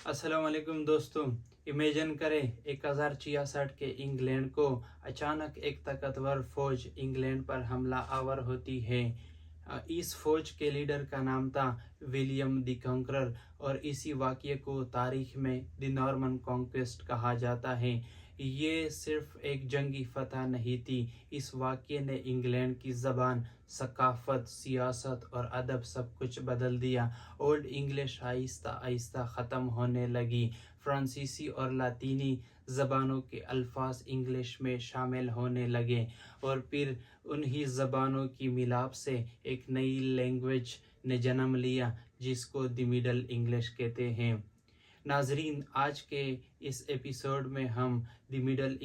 अस्सलाम वालेकुम दोस्तों। इमेजिन करें 1066 के इंग्लैंड को अचानक एक ताकतवर फौज इंग्लैंड पर हमला आवर होती है। इस फौज के लीडर का नाम था विलियम द कॉन्करर और इसी वाक़ये को तारीख में द नॉर्मन कॉन्क्वेस्ट कहा जाता है। ये सिर्फ एक जंगी फतह नहीं थी, इस वाक़ये ने इंग्लैंड की ज़बान, सकाफ़त, सियासत और अदब सब कुछ बदल दिया। ओल्ड इंग्लिश आहिस्ता आहिस्ता ख़त्म होने लगी। फ्रांसीसी और लातीनी ज़बानों के अल्फाज इंग्लिश में शामिल होने लगे और फिर उन्हीं ज़बानों की मिलाप से एक नई लैंग्वेज ने जन्म लिया जिसको द मिडल इंग्लिश कहते हैं। नाजरीन, आज के इस एपिसोड में हम द मिडल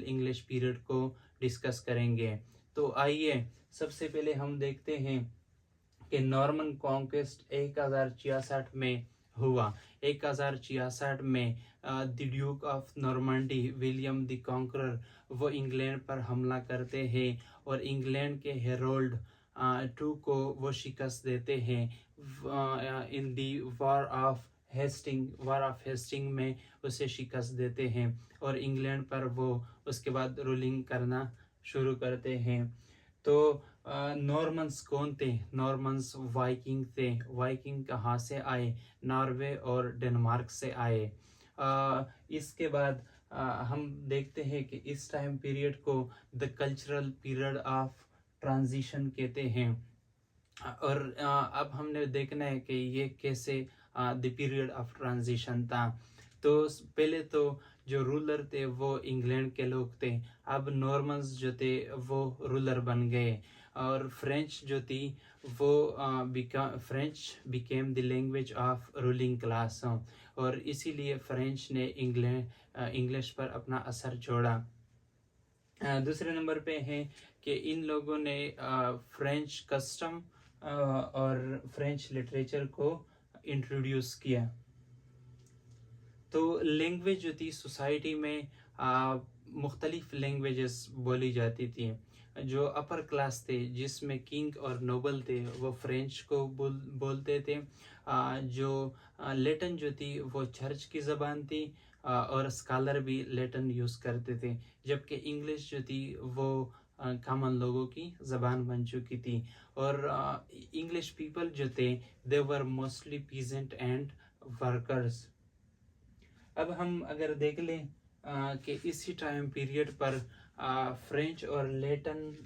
इंग्लिश पीरियड को डिस्कस करेंगे। तो आइए सबसे पहले हम देखते हैं कि नॉर्मन कॉन्क्वेस्ट 1066 में हुआ। 1066 में the Duke of Normandy William the conqueror वो इंग्लैंड पर हमला करते हैं और इंग्लैंड के हेरोल्ड टू को वो शिकस्त देते हैं। इन दी वॉर ऑफ हेस्टिंग में उसे शिकस्त देते हैं और इंग्लैंड पर वो उसके बाद रूलिंग करना शुरू करते हैं। तो नॉर्मन्स कौन थे? नॉर्मन्स वाइकिंग थे। वाइकिंग कहाँ से आए? नॉर्वे और डेनमार्क से आए। इसके बाद हम देखते हैं कि इस टाइम पीरियड को the cultural period of transition कहते हैं। और अब हमने देखना है कि ये कैसे द पीरियड ऑफ ट्रांजिशन था। तो पहले तो जो रूलर थे वो इंग्लैंड के लोग थे। अब नॉर्मन्स जो थे वो रूलर बन गए और फ्रेंच जो थी वो French became the language of ruling class और इसीलिए फ्रेंच ने इंग्लिश पर अपना असर छोड़ा। दूसरे नंबर पे है कि इन लोगों ने फ्रेंच कस्टम और फ्रेंच लिटरेचर को इंट्रोड्यूस किया। तो लैंग्वेज जो थी सोसाइटी में मुख्तलिफ लैंग्वेजेस बोली जाती थी। जो अपर क्लास थे जिसमें किंग और नोबल थे वो फ्रेंच को बोलते थे। जो लैटिन जो थी वो चर्च की ज़बान थी और स्कॉलर भी लैटिन यूज़ करते थे, जबकि इंग्लिश जो थी वो कॉमन लोगों की ज़बान बन चुकी थी। और इंग्लिश पीपल जो थे they were mostly peasant and workers. अब हम अगर देख लें कि इसी टाइम पीरियड पर फ्रेंच और लैटिन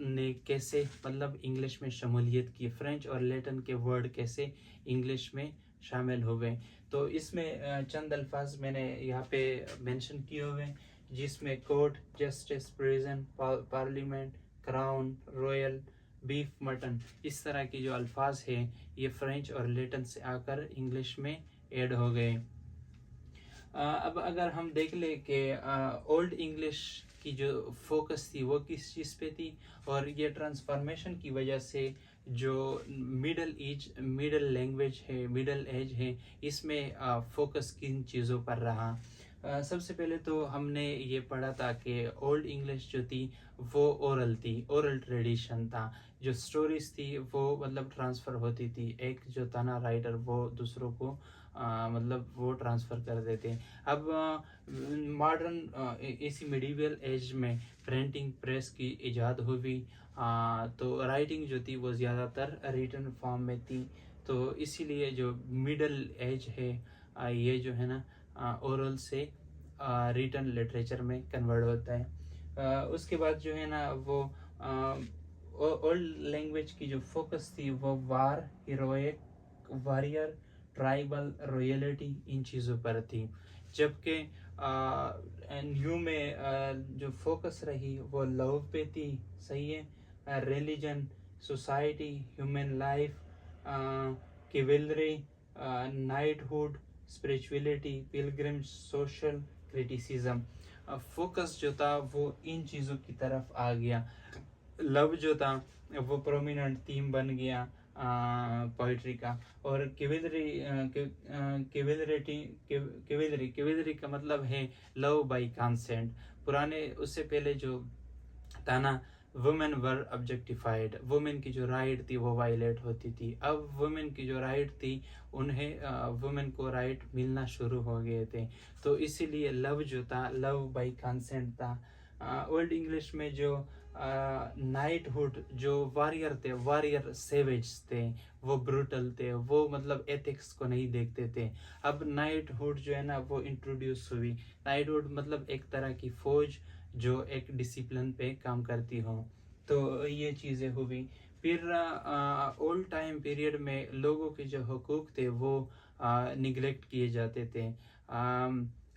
ने कैसे मतलब इंग्लिश में शमूलियत की, फ्रेंच और लैटिन के वर्ड कैसे इंग्लिश में शामिल हो गए। तो इसमें चंद अल्फाज मैंने यहाँ पे मेंशन किए हुए हैं, जिसमें court, justice, prison, parliament, crown, royal, beef, mutton, इस तरह की जो अल्फाज हैं ये फ्रेंच और लैटिन से आकर इंग्लिश में ऐड हो गए। अब अगर हम देख ले कि ओल्ड इंग्लिश की जो फोकस थी वो किस चीज़ पे थी और ये ट्रांसफॉर्मेशन की वजह से जो मिडल लैंग्वेज है, मिडल एज है, इसमें फोकस किन चीज़ों पर रहा। सबसे पहले तो हमने ये पढ़ा था कि ओल्ड इंग्लिश जो थी वो ओरल थी, ओरल ट्रेडिशन था। जो स्टोरीज थी वो मतलब ट्रांसफ़र होती थी, एक जो था ना राइटर वो दूसरों को मतलब वो ट्रांसफ़र कर देते हैं। अब मॉडर्न इसी मिडिवल एज में प्रिंटिंग प्रेस की इजाद हुई, तो राइटिंग जो थी वो ज़्यादातर रिटन फॉर्म में थी। तो इसीलिए जो मिडल एज है ये जो है ना ओरल से रिटन लिटरेचर में कन्वर्ट होता है। उसके बाद जो है ना वो ओल्ड लैंग्वेज की जो फोकस थी वो वार, हीरोइक, वॉरियर, ट्राइबल, रॉयलिटी, इन चीज़ों पर थी। जबकि न्यू में जो फोकस रही वो लव पे थी, सही है, religion, society, human life, cavalry, knighthood, spirituality, Pilgrim, social criticism. Focus जो था वो इन चीज़ों की तरफ आ गया। लव जो था वो प्रोमिनेंट थीम बन गया पोइट्री का। और केवेलरी का मतलब है लव बाय कंसेंट। पुराने उससे पहले जो था ना वुमेन वर ऑब्जेक्टिफाइड, वुमेन की जो राइट थी वो वायलेट होती थी। अब वुमेन की जो राइट थी उन्हें वुमेन को राइट मिलना शुरू हो गए थे। तो इसीलिए लव जो था, लव बाय कंसेंट था। ओल्ड इंग्लिश में जो नाइटहुड, जो वॉरियर थे, वॉरियर सेवेज थे, वो ब्रूटल थे, वो मतलब एथिक्स को नहीं देखते थे। अब नाइटहुड जो है ना वो इंट्रोड्यूस हुई। नाइटहुड मतलब एक तरह की फौज जो एक डिसिप्लिन पे काम करती हो। तो ये चीज़ें हुई। फिर ओल्ड टाइम पीरियड में लोगों के जो हकूक़ थे वो निगलेक्ट किए जाते थे।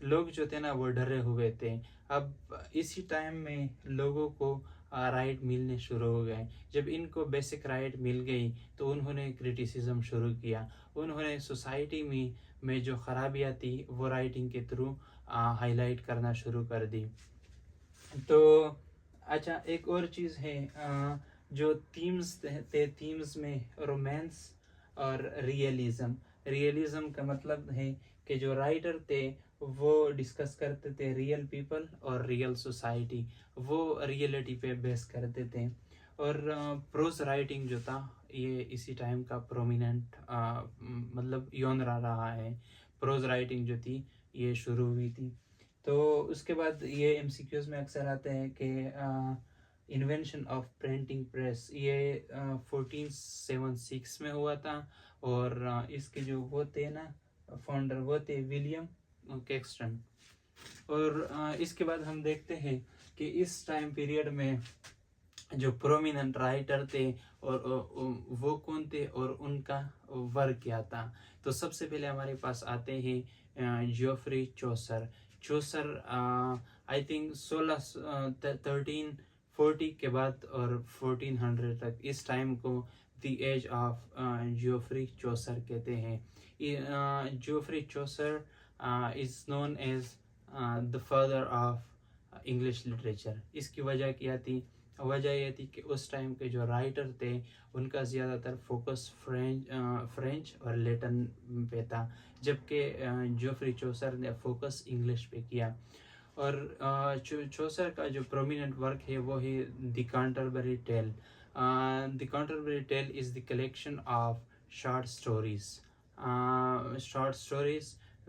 लोग जो थे ना वो डरे हुए थे। अब इसी टाइम में लोगों को राइट मिलने शुरू हो गए। जब इनको बेसिक राइट मिल गई तो उन्होंने क्रिटिसिज्म शुरू किया। उन्होंने सोसाइटी में जो खराबियाँ थी वो राइटिंग के थ्रू हाईलाइट करना शुरू कर दी। तो अच्छा, एक और चीज़ है, जो थीम्स थे, थीम्स में रोमांस और रियलिज्म। रियलिज्म का मतलब है कि जो राइटर थे वो डिस्कस करते थे रियल पीपल और रियल सोसाइटी, वो रियलिटी पे बेस करते थे। और प्रोज राइटिंग जो था ये इसी टाइम का प्रोमिनेंट मतलब योनरा रहा है। प्रोज राइटिंग जो थी ये शुरू हुई थी। तो उसके बाद ये एमसीक्यूज में अक्सर आते हैं कि इन्वेंशन ऑफ प्रिंटिंग प्रेस ये 1476 में हुआ था। और इसके जो वो थे ना फाउंडर, वो थे विलियम कैक्सटन। और इसके बाद हम देखते हैं कि इस टाइम पीरियड में जो प्रोमिनेंट राइटर थे और वो कौन थे और उनका वर्क क्या था। तो सबसे पहले हमारे पास आते हैं Geoffrey Chaucer. Chaucer I think 1340 के बाद और 1400 तक, इस टाइम को the age of Geoffrey Chaucer कहते हैं। Geoffrey Chaucer is known as the father of English literature. इसकी वजह यह थी कि उस टाइम के जो राइटर थे उनका ज़्यादातर फोकस फ्रेंच और लैटिन पे था, जबकि जोफ्री चौसर ने फोकस इंग्लिश पे किया। और चौसर का जो प्रोमिनेंट वर्क है वो है the Canterbury tale. The Canterbury tale is the collection of short stories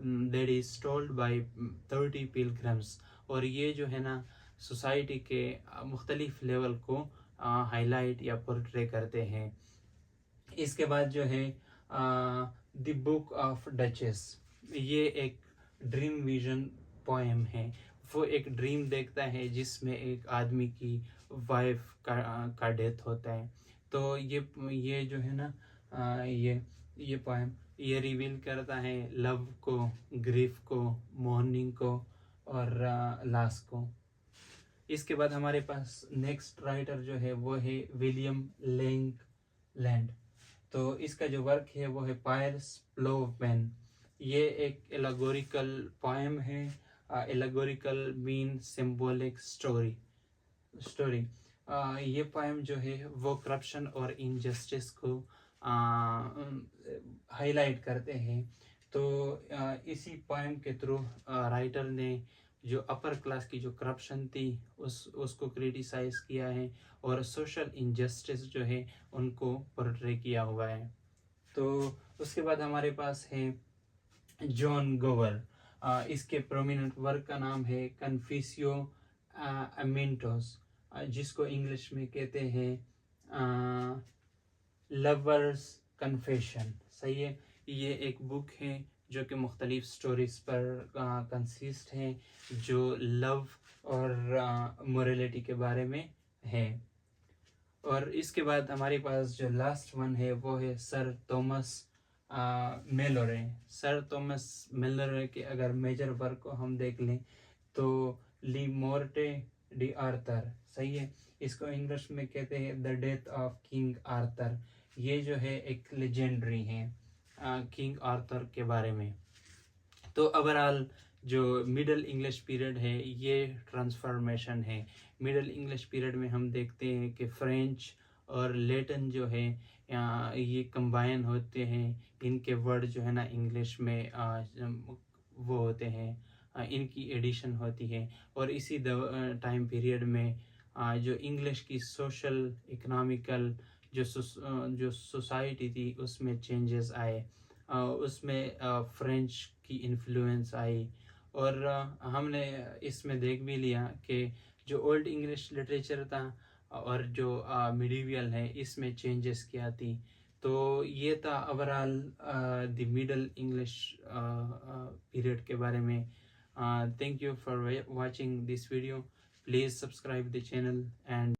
that is told by 30 pilgrims. और ये जो है ना सोसाइटी के मुख्तलिफ लेवल को हाईलाइट या पोर्ट्रे करते हैं। इसके बाद जो है द बुक ऑफ डचेस, ये एक ड्रीम विजन पोएम है। वो एक ड्रीम देखता है जिसमें एक आदमी की वाइफ का डेथ होता है। तो ये जो है ना ये पोएम ये रिवील करता है लव को, ग्रीफ को, मॉर्निंग को और लॉस को। इसके बाद हमारे पास नेक्स्ट राइटर जो है वो है विलियम लैंग। तो इसका जो वर्क है वो है पायर्स प्लोवमैन। ये एक एलेगोरिकल पोएम है। Allegorical mean symbolic story. ये पोएम जो है वो करप्शन और इनजस्टिस को हाईलाइट करते हैं। तो इसी पोएम के थ्रू राइटर ने जो अपर क्लास की जो करप्शन थी उसको क्रिटिसाइज किया है और सोशल इनजस्टिस जो है उनको पोर्ट्रे किया हुआ है। तो उसके बाद हमारे पास है जॉन गोवर। इसके प्रोमिनेंट वर्क का नाम है कन्फ्यूशियो अमेंटोस, जिसको इंग्लिश में कहते हैं लवर्स कन्फेशन। सही है। ये एक बुक है जो कि मुख्तलिफ स्टोरीज पर कंसिस्ट है जो लव और मोरलिटी के बारे में है। और इसके बाद हमारे पास जो लास्ट वन है वो है सर थॉमस मेलोरे। सर थॉमस मेलोरे के अगर मेजर वर्क को हम देख लें तो ली मोर्टे डी आर्थर। सही है। इसको इंग्लिश में कहते हैं the death of king Arthur. ये जो है एक लेजेंडरी है किंग आर्थर के बारे में। तो ओवरऑल जो मिडल इंग्लिश पीरियड है ये ट्रांसफॉर्मेशन है। मिडल इंग्लिश पीरियड में हम देखते हैं कि फ्रेंच और लैटिन जो है ये कंबाइन होते हैं। इनके वर्ड जो है ना इंग्लिश में वो होते हैं, इनकी एडिशन होती है। और इसी टाइम पीरियड में जो इंग्लिश की सोशल इकोनॉमिकल जो सोसाइटी थी उसमें चेंजेस आए, उसमें फ्रेंच की इन्फ्लुएंस आई। और हमने इसमें देख भी लिया कि जो ओल्ड इंग्लिश लिटरेचर था और जो मिडीवियल है इसमें चेंजेस क्या थी। तो ये था overall the middle English period के बारे में। Thank you for watching this video. Please subscribe the channel and